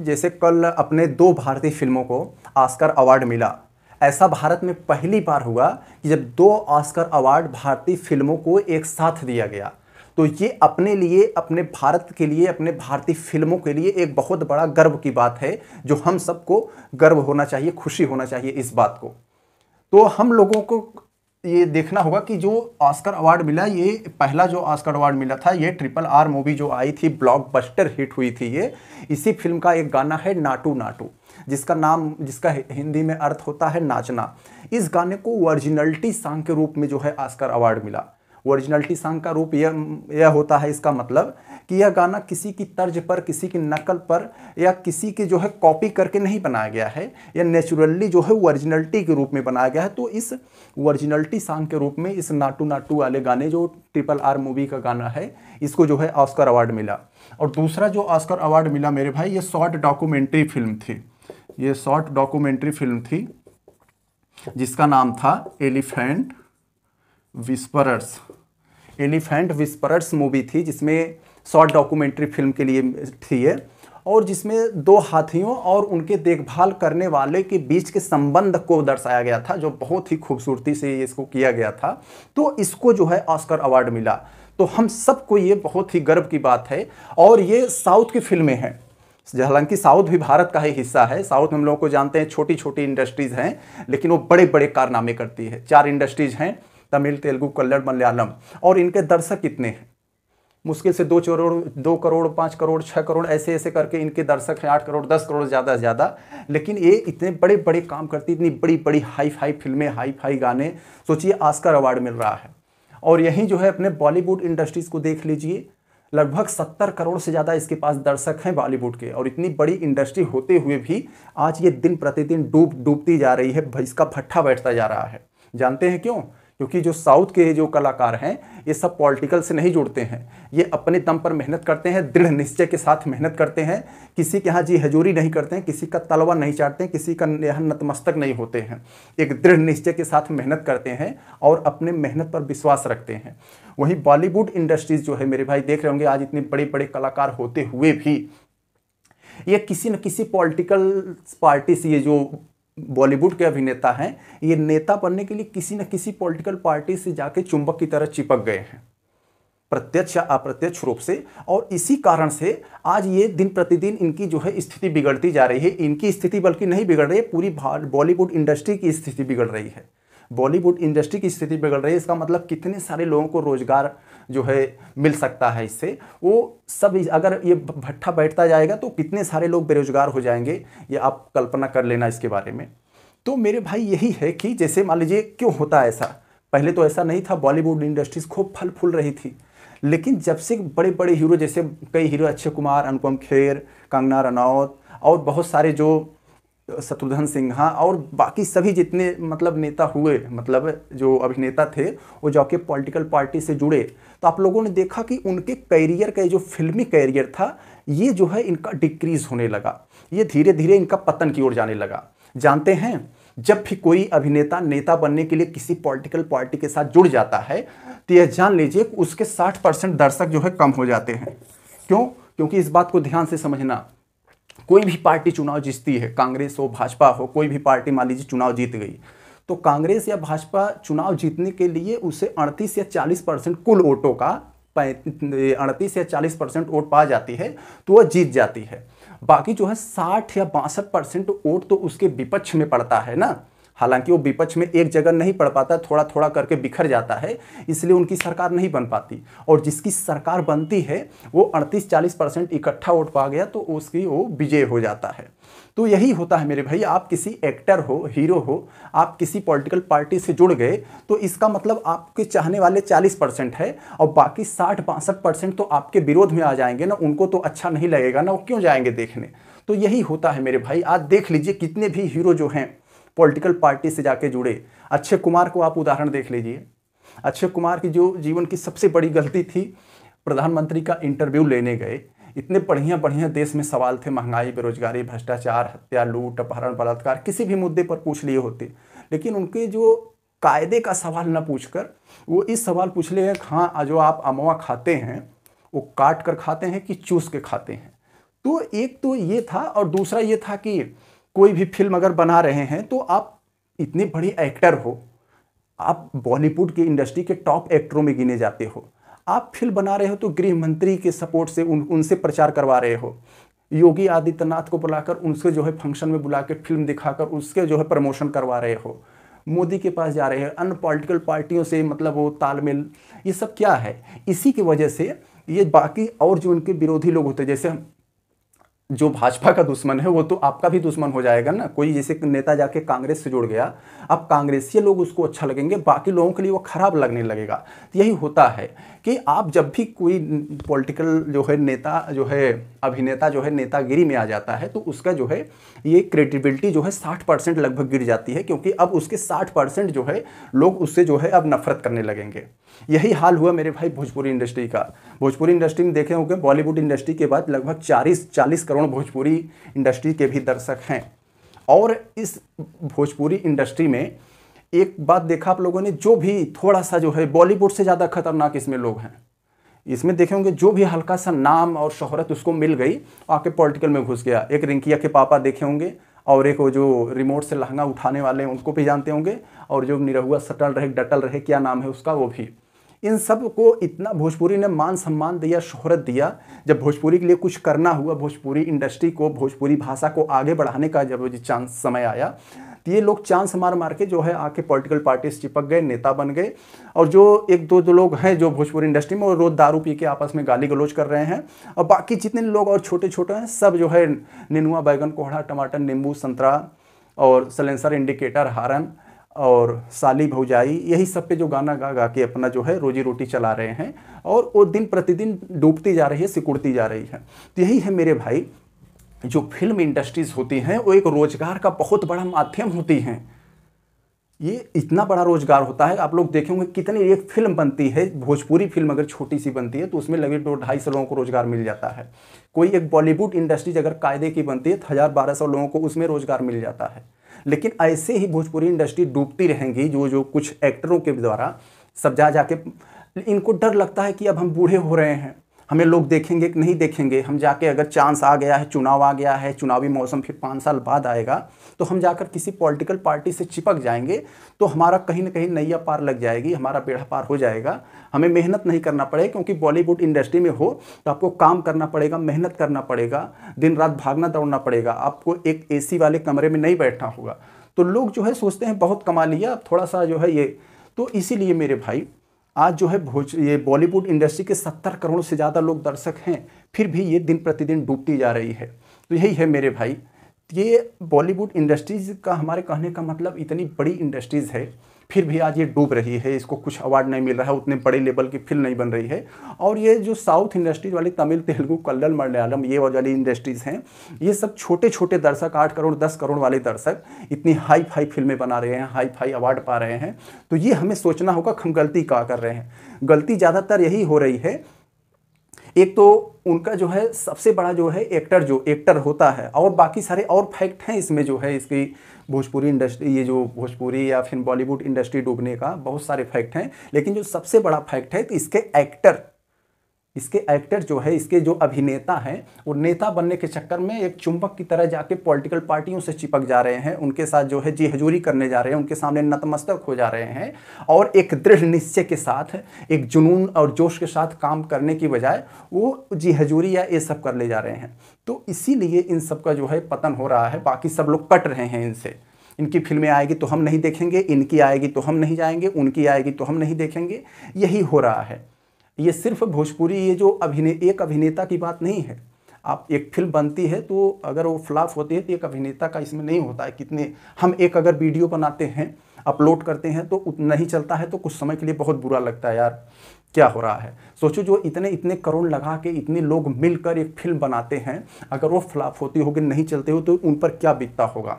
जैसे कल अपने दो भारतीय फिल्मों को ऑस्कर अवार्ड मिला। ऐसा भारत में पहली बार हुआ कि जब दो ऑस्कर अवार्ड भारतीय फिल्मों को एक साथ दिया गया। तो ये अपने लिए, अपने भारत के लिए, अपने भारतीय फिल्मों के लिए एक बहुत बड़ा गर्व की बात है, जो हम सबको गर्व होना चाहिए, खुशी होना चाहिए इस बात को। तो हम लोगों को ये देखना होगा कि जो ऑस्कर अवार्ड मिला, ये पहला जो ऑस्कर अवार्ड मिला था, ये RRR मूवी जो आई थी, ब्लॉकबस्टर हिट हुई थी ये। इसी फिल्म का एक गाना है नाटू नाटू, जिसका हिंदी में अर्थ होता है नाचना। इस गाने को ओरिजिनलिटी सॉन्ग के रूप में जो है ऑस्कर अवार्ड मिला। ओरिजिनलिटी सॉन्ग का रूप यह होता है, इसका मतलब कि यह गाना किसी की तर्ज पर, किसी की नकल पर या किसी की जो है कॉपी करके नहीं बनाया गया है, यह नेचुरली जो है ओरिजिनलिटी के रूप में बनाया गया है। तो इस ओरिजिनलिटी सॉन्ग के रूप में इस नाटू नाटू वाले गाने, जो RRR मूवी का गाना है, इसको जो है ऑस्कर अवार्ड मिला। और दूसरा जो ऑस्कर अवार्ड मिला मेरे भाई, ये शॉर्ट डॉक्यूमेंट्री फिल्म थी। ये शॉर्ट डॉक्यूमेंट्री फिल्म थी जिसका नाम था elephant whisperers. Elephant whisperers movie थी, जिसमें शॉर्ट डॉक्यूमेंट्री फिल्म के लिए थी ये, और जिसमें दो हाथियों और उनके देखभाल करने वाले के बीच के संबंध को दर्शाया गया था, जो बहुत ही खूबसूरती से इसको किया गया था। तो इसको जो है ऑस्कर अवार्ड मिला। तो हम सबको ये बहुत ही गर्व की बात है। और ये साउथ की फिल्में हैं, हालांकि साउथ भी भारत का ही हिस्सा है। साउथ में हम लोग को जानते हैं छोटी छोटी इंडस्ट्रीज हैं, लेकिन वो बड़े बड़े कारनामे करती है। 4 इंडस्ट्रीज हैं, तमिल, तेलुगु, कन्नड़, मलयालम। और इनके दर्शक कितने हैं? मुश्किल से 2 करोड़, 5 करोड़, 6 करोड़, ऐसे ऐसे करके इनके दर्शक हैं। 8 करोड़, 10 करोड़ ज़्यादा से ज़्यादा। लेकिन ये इतने बड़े बड़े काम करती, इतनी बड़ी बड़ी हाई फाई फिल्में, हाई फाई गाने। सोचिए ऑस्कर अवार्ड मिल रहा है। और यहीं जो है अपने बॉलीवुड इंडस्ट्रीज़ को देख लीजिए, लगभग 70 करोड़ से ज़्यादा इसके पास दर्शक हैं बॉलीवुड के। और इतनी बड़ी इंडस्ट्री होते हुए भी आज ये दिन प्रतिदिन डूबती जा रही है, इसका भट्ठा बैठता जा रहा है। जानते हैं क्यों? क्योंकि जो साउथ के जो कलाकार हैं, ये सब पॉलिटिकल से नहीं जुड़ते हैं। ये अपने दम पर मेहनत करते हैं, दृढ़ निश्चय के साथ मेहनत करते हैं। किसी के यहाँ जी हजूरी नहीं करते हैं, किसी का तलवा नहीं चाटते हैं, किसी का यहाँ नतमस्तक नहीं होते हैं। एक दृढ़ निश्चय के साथ मेहनत करते हैं और अपने मेहनत पर विश्वास रखते हैं। वहीं बॉलीवुड इंडस्ट्रीज जो है मेरे भाई, देख रहे होंगे आज इतने बड़े बड़े कलाकार होते हुए भी ये किसी न किसी पॉलिटिकल पार्टी से, ये जो बॉलीवुड के अभिनेता हैं, ये नेता बनने के लिए किसी न किसी पॉलिटिकल पार्टी से जाके चुंबक की तरह चिपक गए हैं, प्रत्यक्ष या अप्रत्यक्ष रूप से। और इसी कारण से आज ये दिन प्रतिदिन इनकी जो है स्थिति बिगड़ती जा रही है। इनकी स्थिति बल्कि नहीं बिगड़ रही है, पूरी बॉलीवुड इंडस्ट्री की स्थिति बिगड़ रही है। बॉलीवुड इंडस्ट्री की स्थिति बिगड़ रही है, इसका मतलब कितने सारे लोगों को रोजगार जो है मिल सकता है इससे। वो सब अगर ये भट्ठा बैठता जाएगा तो कितने सारे लोग बेरोजगार हो जाएंगे, ये आप कल्पना कर लेना इसके बारे में। तो मेरे भाई यही है कि जैसे मान लीजिए क्यों होता है ऐसा। पहले तो ऐसा नहीं था, बॉलीवुड इंडस्ट्रीज खूब फल फूल रही थी। लेकिन जब से बड़े बड़े हीरो, जैसे कई हीरो, अक्षय कुमार, अनुपम खेर, कंगना रनौत और बहुत सारे जो शत्रुघ्न सिन्हा और बाकी सभी जितने मतलब नेता हुए, मतलब जो अभिनेता थे, वो जाके पॉलिटिकल पार्टी से जुड़े, तो आप लोगों ने देखा कि उनके कैरियर का जो फिल्मी कैरियर था, ये जो है इनका डिक्रीज होने लगा। ये धीरे धीरे इनका पतन की ओर जाने लगा। जानते हैं, जब भी कोई अभिनेता नेता बनने के लिए किसी पॉलिटिकल पार्टी के साथ जुड़ जाता है, तो यह जान लीजिए कि उसके 60% दर्शक जो है कम हो जाते हैं। क्यों? क्योंकि इस बात को ध्यान से समझना, कोई भी पार्टी चुनाव जीतती है, कांग्रेस हो, भाजपा हो, कोई भी पार्टी मान लीजिए चुनाव जीत गई, तो कांग्रेस या भाजपा चुनाव जीतने के लिए उसे 38 या 40% कुल वोटों का 38 या 40% वोट पा जाती है, तो वह जीत जाती है। बाकी जो है 60 या 62% वोट तो उसके विपक्ष में पड़ता है ना। हालांकि वो विपक्ष में एक जगह नहीं पड़ पाता, थोड़ा थोड़ा करके बिखर जाता है, इसलिए उनकी सरकार नहीं बन पाती। और जिसकी सरकार बनती है वो 38-40% इकट्ठा वोट पा गया तो उसकी वो विजय हो जाता है। तो यही होता है मेरे भाई, आप किसी एक्टर हो, हीरो हो, आप किसी पॉलिटिकल पार्टी से जुड़ गए तो इसका मतलब आपके चाहने वाले 40% है और बाकी 60-62% तो आपके विरोध में आ जाएंगे ना। उनको तो अच्छा नहीं लगेगा ना, वो क्यों जाएंगे देखने। तो यही होता है मेरे भाई। आज देख लीजिए कितने भी हीरो जो हैं पॉलिटिकल पार्टी से जाके जुड़े। अक्षय कुमार को आप उदाहरण देख लीजिए। अक्षय कुमार की जो जीवन की सबसे बड़ी गलती थी, प्रधानमंत्री का इंटरव्यू लेने गए, इतने बढ़िया बढ़िया देश में सवाल थे, महंगाई, बेरोजगारी, भ्रष्टाचार, हत्या, लूट, अपहरण, बलात्कार, किसी भी मुद्दे पर पूछ लिए होते, लेकिन उनके जो कायदे का सवाल न पूछकर वो इस सवाल पूछ लिए, हाँ जो आप अमवा खाते हैं वो काट कर खाते हैं कि चूस के खाते हैं। तो एक तो ये था, और दूसरा ये था कि कोई भी फिल्म अगर बना रहे हैं तो आप इतने बड़े एक्टर हो, आप बॉलीवुड की इंडस्ट्री के टॉप एक्टरों में गिने जाते हो, आप फिल्म बना रहे हो तो गृह मंत्री के सपोर्ट से उनसे प्रचार करवा रहे हो, योगी आदित्यनाथ को बुलाकर उनसे जो है फंक्शन में बुला के फिल्म दिखाकर उसके जो है प्रमोशन करवा रहे हो, मोदी के पास जा रहे हैं, अन्य पॉलिटिकल पार्टियों से मतलब वो तालमेल, ये सब क्या है? इसी की वजह से ये बाकी और जो उनके विरोधी लोग होते हैं, जैसे जो भाजपा का दुश्मन है वो तो आपका भी दुश्मन हो जाएगा ना। कोई जैसे नेता जाके कांग्रेस से जुड़ गया, अब कांग्रेसी लोग उसको अच्छा लगेंगे, बाकी लोगों के लिए वो खराब लगने लगेगा। तो यही होता है कि आप जब भी कोई पॉलिटिकल जो है नेता जो है अभिनेता जो है नेतागिरी में आ जाता है तो उसका जो है ये क्रेडिबिलिटी जो है 60% लगभग गिर जाती है, क्योंकि अब उसके 60% जो है लोग उससे जो है अब नफरत करने लगेंगे। यही हाल हुआ मेरे भाई भोजपुरी इंडस्ट्री का। भोजपुरी इंडस्ट्री में देखे होंगे बॉलीवुड इंडस्ट्री के बाद लगभग 40 करोड़ भोजपुरी इंडस्ट्री के भी दर्शक हैं। और इस भोजपुरी इंडस्ट्री में एक बात देखा आप लोगों ने, जो भी थोड़ा सा जो है बॉलीवुड से ज़्यादा खतरनाक इसमें लोग हैं। इसमें देखे होंगे जो भी हल्का सा नाम और शोहरत उसको मिल गई आके पॉलिटिकल में घुस गया। एक रिंकिया के पापा देखे होंगे, और एक वो जो रिमोट से लहंगा उठाने वाले हैं उनको भी जानते होंगे, और जो निरहुआ सटल रहे डटल रहे क्या नाम है उसका, वो भी। इन सब को इतना भोजपुरी ने मान सम्मान दिया, शोहरत दिया। जब भोजपुरी के लिए कुछ करना हुआ, भोजपुरी इंडस्ट्री को, भोजपुरी भाषा को आगे बढ़ाने का जब चांस समय आया, तो ये लोग चांस मार मार के जो है आके पॉलिटिकल पार्टी से चिपक गए, नेता बन गए। और जो एक दो लोग हैं जो भोजपुरी इंडस्ट्री में, वो रोज दारू पी के आपस में गाली गलौज कर रहे हैं, और बाकी जितने लोग और छोटे छोटे हैं सब जो है नेनुआ, बैगन, कोहड़ा, टमाटर, नींबू, संतरा और सलेंसर, इंडिकेटर, हारन और साली भौजाई, यही सब पे जो गाना गा गा के अपना जो है रोजी रोटी चला रहे हैं। और वो दिन प्रतिदिन डूबती जा रही है, सिकुड़ती जा रही है। तो यही है मेरे भाई, जो फिल्म इंडस्ट्रीज होती हैं वो एक रोजगार का बहुत बड़ा माध्यम होती हैं। ये इतना बड़ा रोजगार होता है, आप लोग देखेंगे कितनी एक फिल्म बनती है, भोजपुरी फिल्म अगर छोटी सी बनती है तो उसमें लगभग 200-250 लोगों को रोजगार मिल जाता है। कोई एक बॉलीवुड इंडस्ट्रीज अगर कायदे की बनती है तो 1000-1200 लोगों को उसमें रोजगार मिल जाता है। लेकिन ऐसे ही भोजपुरी इंडस्ट्री डूबती रहेंगी, जो कुछ एक्टरों के द्वारा सब जाके इनको डर लगता है कि अब हम बूढ़े हो रहे हैं, हमें लोग देखेंगे कि नहीं देखेंगे। हम जाके अगर चांस आ गया है, चुनाव आ गया है, चुनावी मौसम फिर 5 साल बाद आएगा, तो हम जाकर किसी पॉलिटिकल पार्टी से चिपक जाएंगे तो हमारा कहीं ना कहीं नैया पार लग जाएगी, हमारा बेड़ा पार हो जाएगा। हमें मेहनत नहीं करना पड़ेगा, क्योंकि बॉलीवुड इंडस्ट्री में हो तो आपको काम करना पड़ेगा, मेहनत करना पड़ेगा, दिन रात भागना दौड़ना पड़ेगा, आपको एक AC वाले कमरे में नहीं बैठना होगा। तो लोग जो है सोचते हैं बहुत कमा लिया, अब थोड़ा सा जो है ये। तो इसीलिए मेरे भाई आज जो है ये बॉलीवुड इंडस्ट्री के 70 करोड़ से ज़्यादा लोग दर्शक हैं, फिर भी ये दिन प्रतिदिन डूबती जा रही है। तो यही है मेरे भाई, ये बॉलीवुड इंडस्ट्रीज़ का हमारे कहने का मतलब इतनी बड़ी इंडस्ट्रीज़ है, फिर भी आज ये डूब रही है, इसको कुछ अवार्ड नहीं मिल रहा है, उतने बड़े लेवल की फिल्म नहीं बन रही है। और ये जो साउथ इंडस्ट्रीज वाली तमिल, तेलुगु, कन्नड़, मलयालम, ये वाली इंडस्ट्रीज़ हैं, ये सब छोटे छोटे दर्शक, 8 करोड़ 10 करोड़ वाले दर्शक इतनी हाई फाई फिल्में बना रहे हैं, हाई फाई अवार्ड पा रहे हैं। तो ये हमें सोचना होगा हम गलती क्या कर रहे हैं। गलती ज़्यादातर यही हो रही है, एक तो उनका जो है सबसे बड़ा जो है एक्टर होता है, और बाकी सारे और फैक्ट हैं इसमें जो है इसकी भोजपुरी इंडस्ट्री, ये जो भोजपुरी या फिर बॉलीवुड इंडस्ट्री डूबने का बहुत सारे फैक्ट हैं। लेकिन जो सबसे बड़ा फैक्ट है तो इसके एक्टर जो है, इसके जो अभिनेता हैं, वो नेता बनने के चक्कर में एक चुंबक की तरह जाके पॉलिटिकल पार्टियों से चिपक जा रहे हैं, उनके साथ जो है जी हजूरी करने जा रहे हैं, उनके सामने नतमस्तक हो जा रहे हैं, और एक दृढ़ निश्चय के साथ, एक जुनून और जोश के साथ काम करने की बजाय वो जी हजूरी या ये सब कर ले जा रहे हैं। तो इसीलिए इन सब का जो है पतन हो रहा है। बाकी सब लोग कट रहे हैं इनसे, इनकी फिल्में आएगी तो हम नहीं देखेंगे, इनकी आएगी तो हम नहीं जाएंगे, उनकी आएगी तो हम नहीं देखेंगे, यही हो रहा है। ये सिर्फ भोजपुरी ये जो एक अभिनेता की बात नहीं है। आप एक फिल्म बनती है तो अगर वो फ्लॉप होती है तो एक अभिनेता का इसमें नहीं होता है। कितने हम एक अगर वीडियो बनाते हैं, अपलोड करते हैं तो उतना ही चलता है, तो कुछ समय के लिए बहुत बुरा लगता है, यार क्या हो रहा है। सोचो जो इतने करोड़ लगा के इतने लोग मिलकर एक फिल्म बनाते हैं, अगर वो फ्लॉप होती होगी, नहीं चलते हो, तो उन पर क्या बीतता होगा।